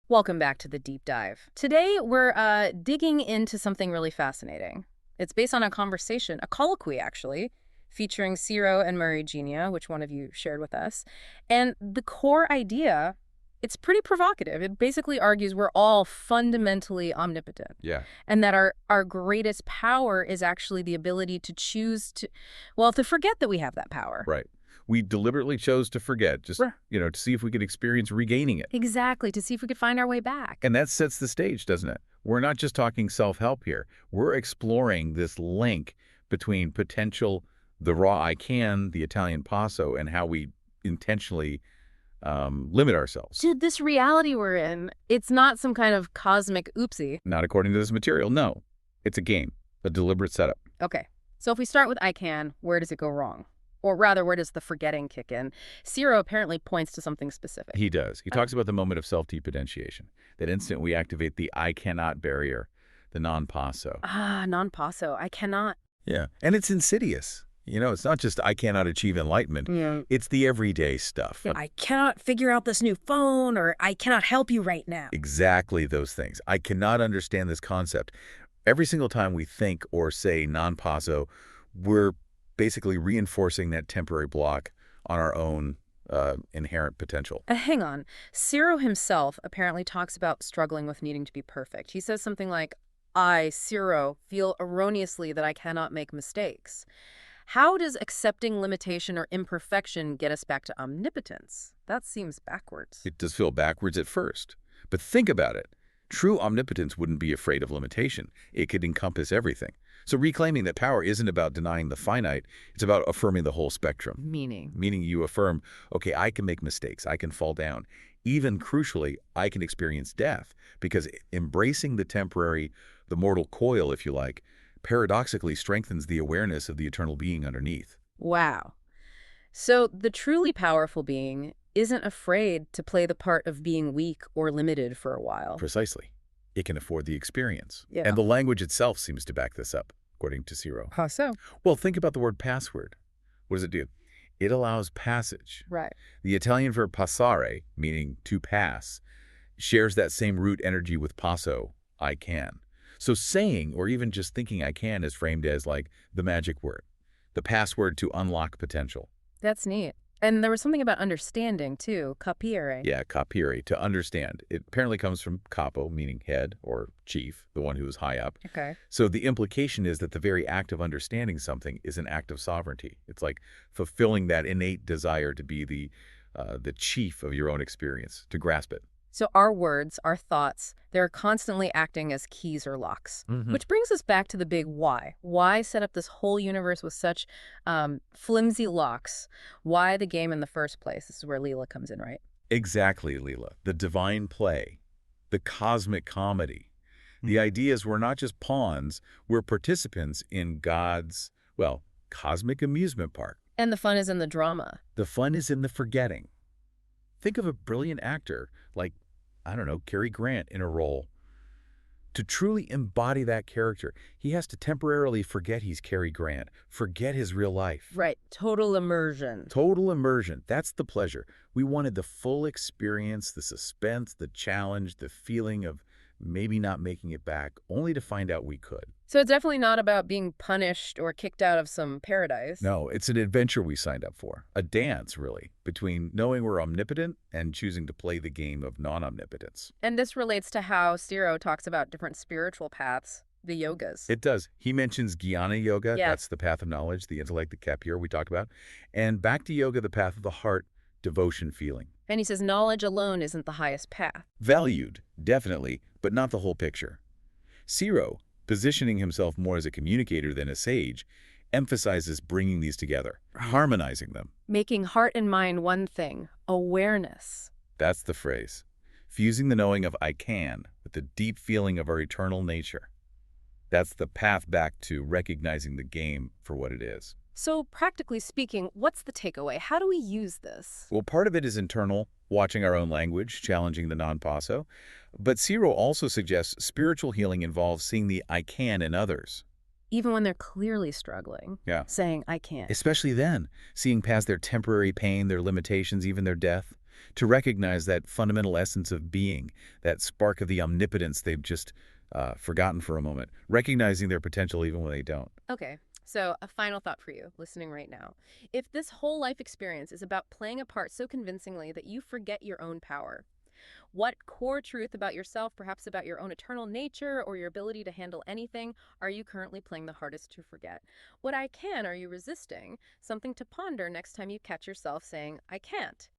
Welcome back to the deep dive. Today, we're digging into something really fascinating. It's based on a conversation, a colloquy actually, featuring Ciro and Marie Gñana, which one of you shared with us. And the core idea, it's pretty provocative. It basically argues we're all fundamentally omnipotent, Yeah, and that our greatest power is actually the ability to choose to, well, to forget that we have that power. right. We deliberately chose to forget, just, Right. to see if we could experience regaining it. Exactly, to see if we could find our way back. And that sets the stage, doesn't it? We're not just talking self-help here. We're exploring this link between potential, the raw I can, the Italian passo, and how we intentionally limit ourselves. Dude, this reality we're in, it's not some kind of cosmic oopsie. Not according to this material, no. It's a game, a deliberate setup. Okay, so if we start with I can, where does it go wrong? Or rather, where does the forgetting kick in? Ciro apparently points to something specific. He does. He talks about the moment of self-depotentiation, that instant we activate the I cannot barrier, the non-passo. Non passo. I cannot. Yeah. And it's insidious. It's not just I cannot achieve enlightenment. Yeah. It's the everyday stuff. I cannot figure out this new phone, or I cannot help you right now. Exactly those things. I cannot understand this concept. Every single time we think or say non-passo, we're basically reinforcing that temporary block on our own inherent potential. Hang on. Ciro himself apparently talks about struggling with needing to be perfect. He says something like, I, Ciro, feel erroneously that I cannot make mistakes. How does accepting limitation or imperfection get us back to omnipotence? That seems backwards. It does feel backwards at first, but think about it. True omnipotence wouldn't be afraid of limitation. It could encompass everything. So reclaiming that power isn't about denying the finite, it's about affirming the whole spectrum. Meaning you affirm, okay, I can make mistakes, I can fall down. Even crucially, I can experience death, because embracing the temporary, the mortal coil, if you like, paradoxically strengthens the awareness of the eternal being underneath. Wow. So the truly powerful being isn't afraid to play the part of being weak or limited for a while. Precisely. It can afford the experience. Yeah. And the language itself seems to back this up, according to Ciro. How so? Well, think about the word password. What does it do? It allows passage. Right. The Italian verb passare, meaning to pass, shares that same root energy with passo, I can. So saying, or even just thinking I can, is framed as like the magic word, the password to unlock potential. That's neat. And there was something about understanding, too, capire. Yeah, capire, to understand. It apparently comes from capo, meaning head or chief, the one who is high up. Okay. So the implication is that the very act of understanding something is an act of sovereignty. It's like fulfilling that innate desire to be the chief of your own experience, to grasp it. So our words, our thoughts, they're constantly acting as keys or locks. Which brings us back to the big why. Why set up this whole universe with such flimsy locks? Why the game in the first place? This is where Leela comes in, right? Exactly, Leela. The divine play, the cosmic comedy. The idea is we're not just pawns, we're participants in God's, well, cosmic amusement park. And the fun is in the drama. The fun is in the forgetting. Think of a brilliant actor like, I don't know, Cary Grant in a role. To truly embody that character, he has to temporarily forget he's Cary Grant, forget his real life. Right. Total immersion. Total immersion. That's the pleasure. We wanted the full experience, the suspense, the challenge, the feeling of maybe not making it back, only to find out we could. So it's definitely not about being punished or kicked out of some paradise. No, it's an adventure we signed up for. A dance, really, between knowing we're omnipotent and choosing to play the game of non-omnipotence. And this relates to how Ciro talks about different spiritual paths, the yogas. It does. He mentions Gñana Yoga, Yeah. That's the path of knowledge, the intellect, the capire we talked about, and Bhakti Yoga, the path of the heart, devotion, feeling. And he says knowledge alone isn't the highest path. Valued, definitely, but not the whole picture. Ciro, positioning himself more as a communicator than a sage, emphasizes bringing these together, harmonizing them. Making heart and mind one thing, awareness. That's the phrase. Fusing the knowing of I can with the deep feeling of our eternal nature. That's the path back to recognizing the game for what it is. So practically speaking, what's the takeaway? How do we use this? Well, part of it is internal, watching our own language, challenging the non-passo. But Ciro also suggests spiritual healing involves seeing the I can in others. Even when they're clearly struggling. Yeah. Saying, I can't. Especially then, seeing past their temporary pain, their limitations, even their death. to recognize that fundamental essence of being, that spark of the omnipotence they've just forgotten for a moment, recognizing their potential even when they don't. Okay, so a final thought for you, listening right now. If this whole life experience is about playing a part so convincingly that you forget your own power, what core truth about yourself, perhaps about your own eternal nature or your ability to handle anything, are you currently playing the hardest to forget? What I can are you resisting? Something to ponder next time you catch yourself saying, I can't.